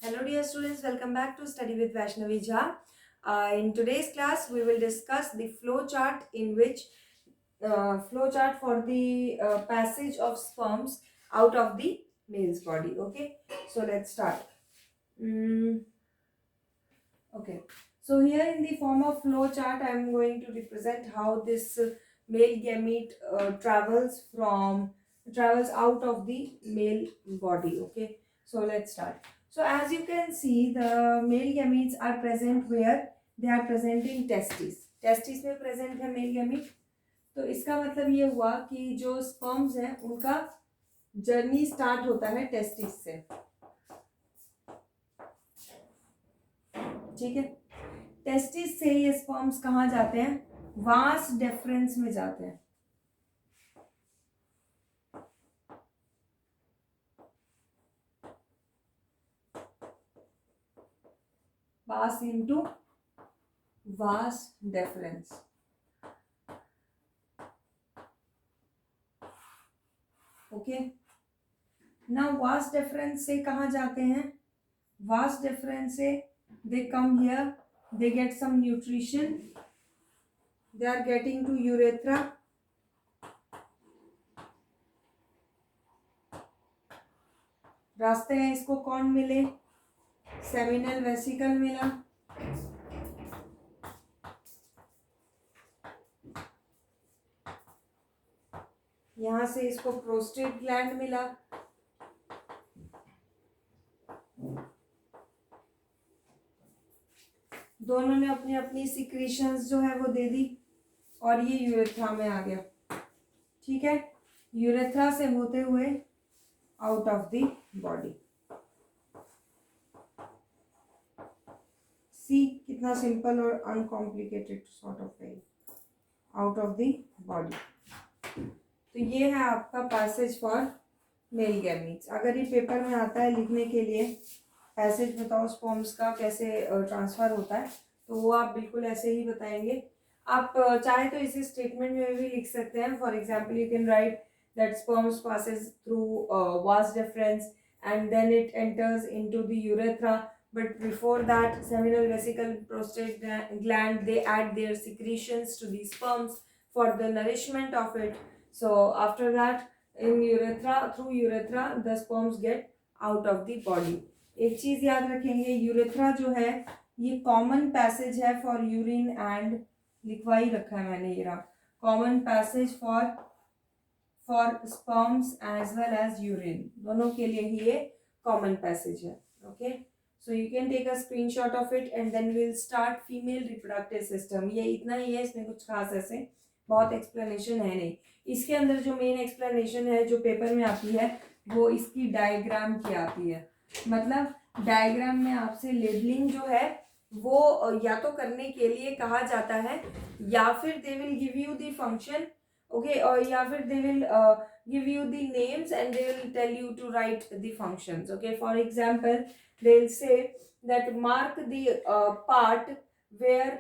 Hello dear students, welcome back to Study with Vaishnavi Jha. In today's class, we will discuss the flow chart in which flow chart for the passage of sperms out of the male's body. Okay, so let's start. Mm, okay, so here in the form of flow chart, I am going to represent how this male gamete travels out of the male body. Okay, so let's start. So as you can see, the male gametes are present where they are present in testes. Testis में present है male gamete. तो इसका मतलब ये हुआ कि जो sperms हैं उनका जर्नी स्टार्ट होता है टेस्टिस से. ठीक है. टेस्टिस से ये स्पर्म्स कहाँ जाते हैं? वास डेफरेंस में जाते हैं. पास into vas deferens. Okay. Now vas deferens से कहाँ जाते हैं? वास डेफरेंस से they come here, they get some nutrition, they are getting to urethra. रास्ते में इसको कौन मिले? सेमिनल वेसिकल मिला. यहां से इसको प्रोस्टेट ग्लैंड मिला. दोनों ने अपनी अपनी सिक्रीशंस जो है वो दे दी और ये यूरेथ्रा में आ गया. ठीक है. यूरेथ्रा से होते हुए आउट ऑफ द बॉडी. सी कितना सिंपल और uncomplicated sort of way. Out of the body. तो ये है आपका पैसेज फॉर मेल गैमीट्स. अगर ये पेपर में आता है लिखने के लिए पैसेज बताओ स्पर्म्स का कैसे ट्रांसफर होता है, तो वो आप बिल्कुल ऐसे ही बताएंगे. आप चाहे तो इसे स्टेटमेंट में भी लिख सकते हैं. For example you can write that sperms passes through vas deferens and then it enters into the urethra, but before that seminal vesicle prostate gland they add their secretions to the sperms for the nourishment of it. So after that in urethra, through urethra the sperms get out of the body. एक चीज याद रखेंगे, urethra जो है ये common passage है for urine and लिखवा ही रखा है मैंने. ये रहा common passage for sperms as well as urine. दोनों के लिए ही ये कॉमन पैसेज है. Okay. So you can take a screenshot of it and then we'll start female reproductive system. ये इतना ही है, इसमें कुछ खास ऐसे बहुत एक्सप्लेनेशन है नहीं. इसके अंदर जो मेन एक्सप्लेनेशन है जो पेपर में आती है वो इसकी डायग्राम की आती है. मतलब डायग्राम में आपसे लेबलिंग जो है वो या तो करने के लिए कहा जाता है या फिर they will give you the function. Okay. और या फिर they will give you the names and they will tell you to write the functions. Okay. For example, they'll say that mark the part where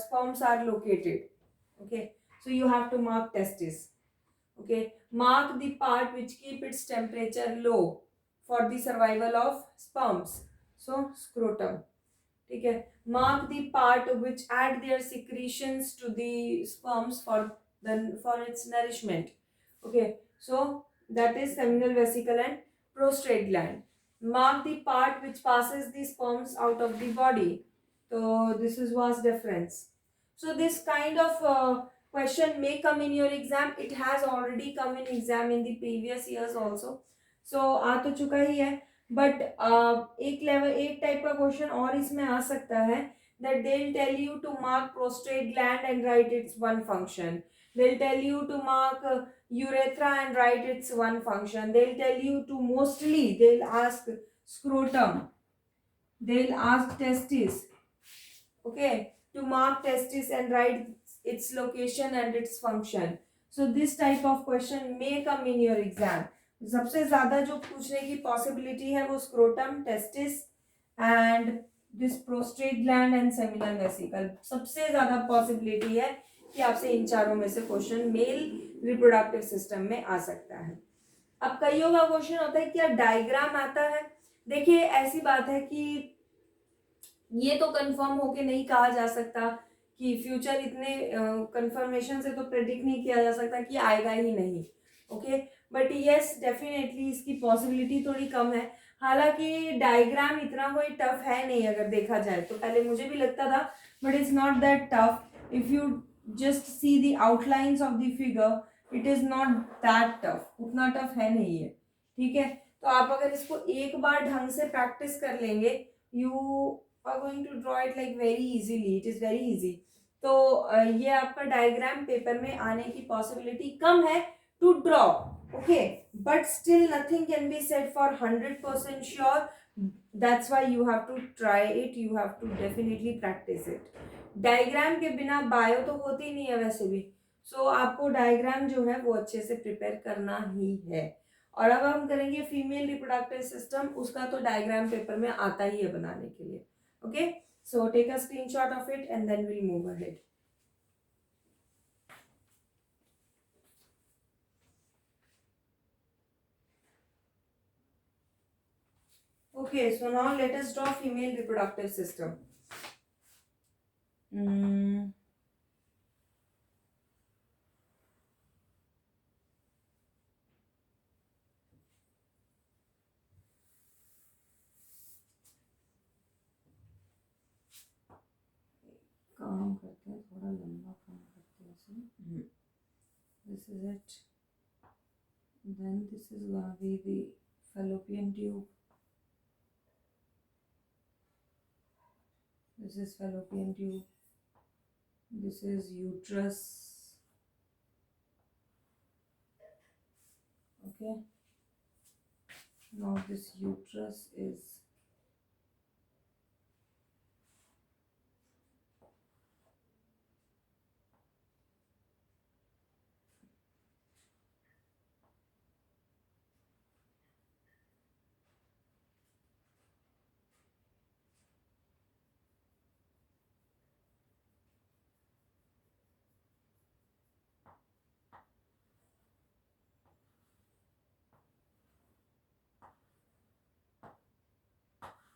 sperms are located. Okay. So you have to mark testis. Okay. Mark the part which keep its temperature low for the survival of sperms. So scrotum. Okay. Mark the part which add their secretions to the sperms for its nourishment. Okay, so that is seminal vesicle and prostate gland. Mark the part which passes the sperms out of the body. So this is vas deferens. So this kind of question may come in your exam. It has already come in exam in the previous years also. So आ तो चुका ही है. But एक type का question और इसमें आ सकता है that they'll tell you to mark prostate gland and write its one function. They'll tell you to mark urethra and write its one function. They'll tell you to they'll ask scrotum. They'll ask testis. Okay, to mark testis and write its location and its function. So this type of question may come in your exam. सबसे ज्यादा जो पूछने की possibility है वो scrotum, testis and this prostate gland and seminal vesicle. सबसे ज्यादा possibility है कि आपसे इन चारों में से क्वेश्चन मेल रिप्रोडक्टिव सिस्टम में आ सकता है. अब कईयों का क्वेश्चन होता है क्या डायग्राम आता है? देखिए ऐसी बात है कि ये तो कंफर्म होके नहीं कहा जा सकता कि फ्यूचर इतने कंफर्मेशन से तो प्रेडिक्ट नहीं किया जा सकता कि आएगा ही नहीं, ओके। बट यस डेफिनेटली इसकी पॉसिबिलिटी थोड़ी कम है। हालांकि डायग्राम इतना कोई टफ है नहीं अगर देखा जाए तो, पहले मुझे भी लगता था, but it's not that tough if you just see the outlines of the figure, it is not that tough, उतना टफ है नहीं है, ठीक है। तो आप अगर इसको एक बार ढंग से प्रैक्टिस कर लेंगे, you are going to draw it like very easily, it is very easy। तो ये आपका डायग्राम पेपर में आने की पॉसिबिलिटी कम है to draw, okay, but still nothing can be said for 100% sure, that's why you have to try it, you have to definitely practice it. Diagram के बिना बायो तो होती नहीं है वैसे भी, सो आपको डायग्राम जो है वो अच्छे से प्रिपेयर करना ही है। और अब हम करेंगे फीमेल रिप्रोडक्टिव सिस्टम, उसका तो डायग्राम पेपर में आता ही है बनाने के लिए, okay। So take a screenshot of it and then we'll move ahead। Okay, so now let us draw female reproductive system। काम करते हैं, थोड़ा लंबा काम करते हैं इसे। This is it, then this is gonna be the fallopian tube, this is fallopian tube, this is uterus, okay। Now this uterus is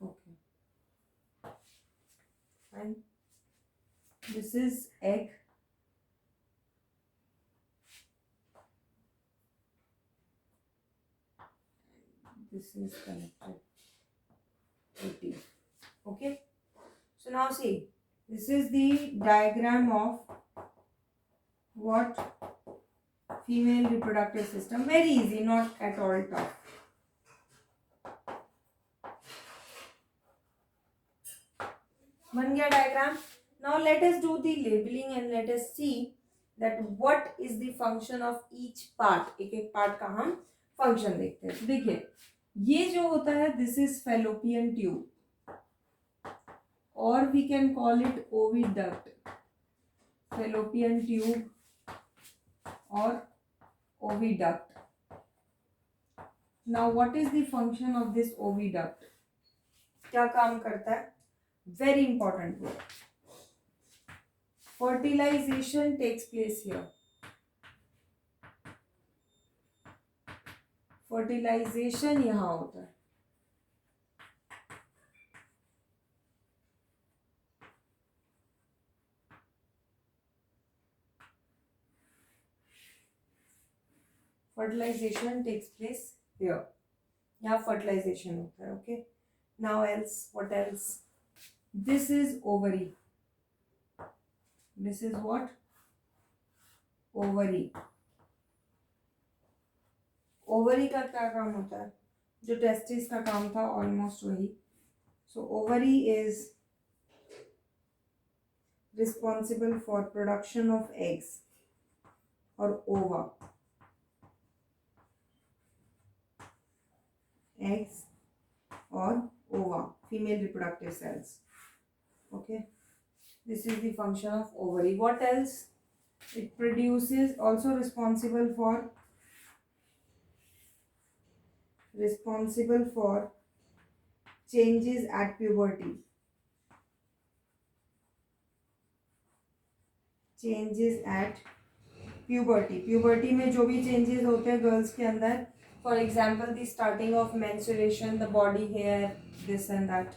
okay, fine, this is egg, this is connected protein, okay। So now see, this is the diagram of what female reproductive system, very easy, not at all tough। बन गया diagram. Now let us do the labelling and let us see that what is the function of each part, एक एक part का हम function देखते हैं। तो देखिए ये जो होता है दिस इज फेलोपियन ट्यूब, और we can call it oviduct, fallopian tube और oviduct. Now what is the function of this oviduct, क्या काम करता है, very important word, fertilization takes place here, fertilization यहाँ होता है, fertilization takes place here, यहाँ fertilization होता है, okay। Now else, what else, this is ovary, this is what, ovary, ovary का क्या काम होता है, जो टेस्टिस का काम था ऑलमोस्ट वही। So ovary is responsible for production of eggs, और ओवा, एग्स और ova, female reproductive cells, okay। This is the function of ovary। What else, it produces, also responsible for changes at puberty, changes at puberty, puberty में जो भी changes होते हैं girls के अंदर for example the starting of menstruation, the body hair, this and that,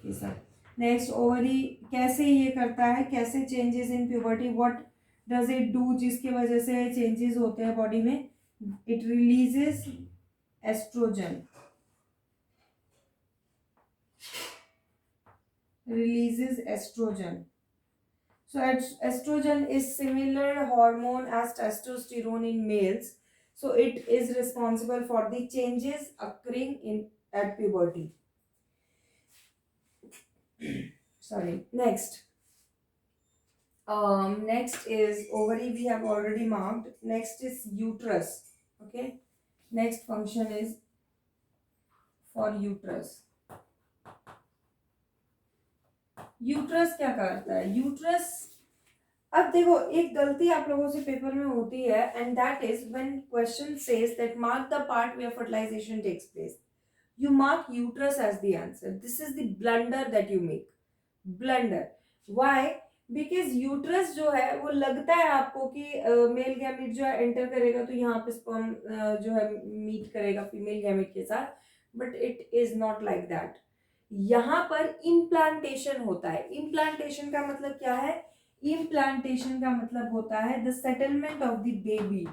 ये सब. Next ovary कैसे ये करता है, कैसे changes in puberty, what does it do, जिसकी वजह से चेंजेस होते हैं बॉडी में. It releases estrogen, releases estrogen. So estrogen is similar hormone as testosterone in males. So it is responsible for the changes occurring in at puberty. Sorry. Next. Next is ovary. We have already marked. Next is uterus. Okay. Next function is for uterus. Uterus क्या करता है? Uterus, अब देखो एक गलती आप लोगों से पेपर में होती है, and that is when question says that mark the part where fertilisation takes place, you mark uterus as the answer. This is the blunder that you make. Blunder. Why? Because uterus जो है वो लगता है आपको कि male gamete जो है enter करेगा तो यहाँ पे स्पर्म जो है मीट करेगा फीमेल गैमेट के साथ, but it is not like that. यहां पर इम्प्लांटेशन होता है. इम्प्लांटेशन का मतलब क्या है? इम्प्लांटेशन का मतलब होता है the settlement of the baby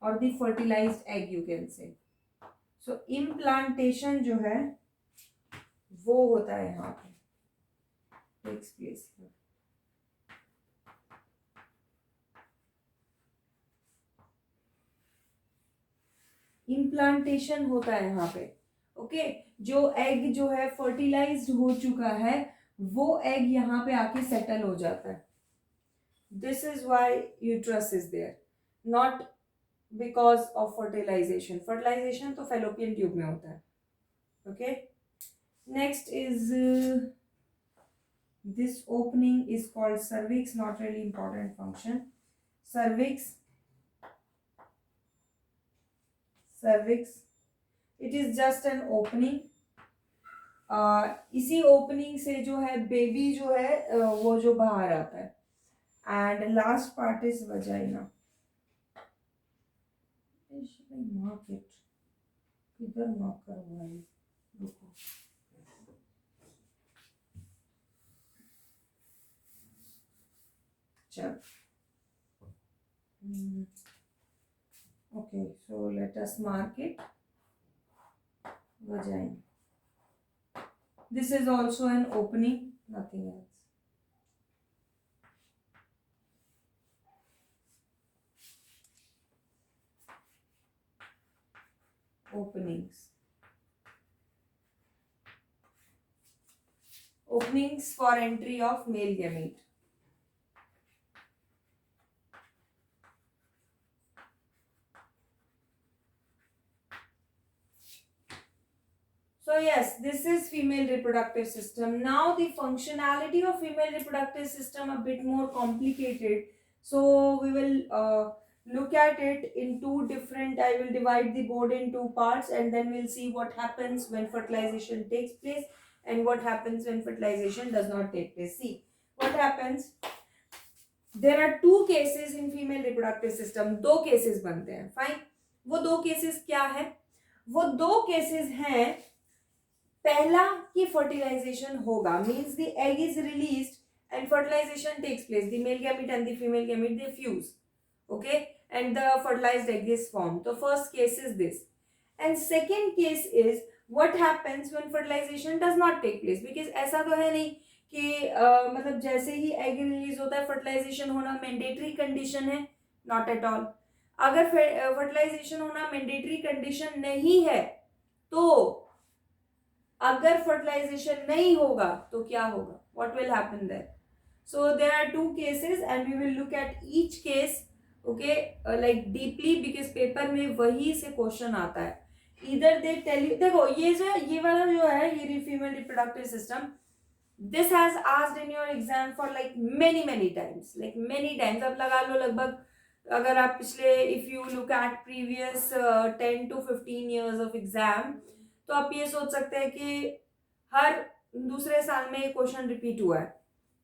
और the fertilised egg, you can say. So implantation जो है वो होता है यहाँ पे, टेक्स प्लेस. इम्प्लांटेशन होता है यहाँ पे. ओके जो एग जो है फर्टिलाइज्ड हो चुका है वो एग यहाँ पे आके सेटल हो जाता है. This is why uterus is there, not because of fertilisation. Fertilisation तो फेलोपियन ट्यूब में होता है. Okay next is this opening is called cervix, not really important function. cervix it is just an opening. इसी opening से जो है baby जो है वो जो बाहर आता है. And last part is vagina. Mark it, किधर मार्क करवा है, रुको. चल okay, so let us mark it. Vagina. This is also an opening, nothing else. Openings. Openings for entry of male gamete. So yes, this is female reproductive system. Now the functionality of female reproductive system a bit more complicated. So we will look at it in two different, I will divide the board in two parts and then we'll see what happens when fertilization takes place and what happens when fertilization does not take place. See, what happens? There are two cases in female reproductive system. दो cases बनते हैं. Fine. वो दो cases क्या है? वो दो cases हैं. पहला कि फर्टिलाइजेशन होगा, means the egg is released and fertilisation takes place. The male gamete and the female gamete they fuse, okay, and the fertilised egg is form. तो first case is this. And second case is what happens when fertilisation does not take place. Because ऐसा तो है नहीं कि मतलब जैसे ही egg release होता है फर्टिलाइजेशन होना मैंडेटरी कंडीशन है, नॉट एट ऑल. अगर फर्टिलाइजेशन होना मैंडेटरी कंडीशन नहीं है तो अगर फर्टिलाइजेशन नहीं होगा तो क्या होगा, what will happen there. So there are two cases and we will look at each case, okay, like deeply, because paper में वही से क्वेश्चन आता है. इधर दे टेल यू, देखो ये जो ये वाला जो है ये female reproductive system, this has asked in your exam for like many times, like many times. अब लगा लो लगभग, अगर आप पिछले if you look at previous 10 to 15 years of exam, तो आप ये सोच सकते हैं कि हर दूसरे साल में क्वेश्चन रिपीट हुआ है.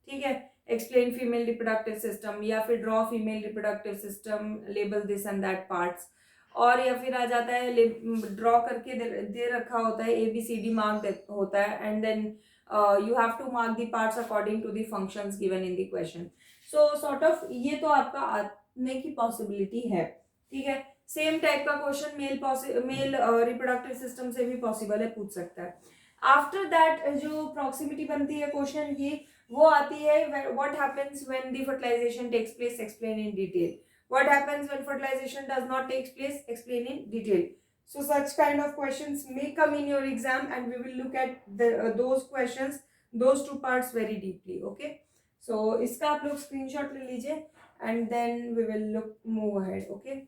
ठीक है, एक्सप्लेन फीमेल रिप्रोडक्टिव सिस्टम या फिर draw female reproductive system, label this and that parts. और या फिर आ जाता है ड्रॉ करके दे रखा होता है, ABCD मार्क होता है, and then you have to mark the parts according to the functions given in the question. So sort of ये तो आपका आने की पॉसिबिलिटी है. ठीक है. सेम टाइप का क्वेश्चन मेल रिप्रोडक्टिव सिस्टम से भी पॉसिबल है, पूछ सकता है. आफ्टर दैट जो प्रॉक्सिमिटी बनती है क्वेश्चन की, वो आती है what happens when the fertilisation takes place, explain in detail. What happens when fertilization does not take place? Explain in detail. So such kind of questions may come in your exam, and we will look at those questions, those two parts very deeply. Okay. So इसका आप लोग screenshot ले लीजिए, and then we will move ahead. Okay.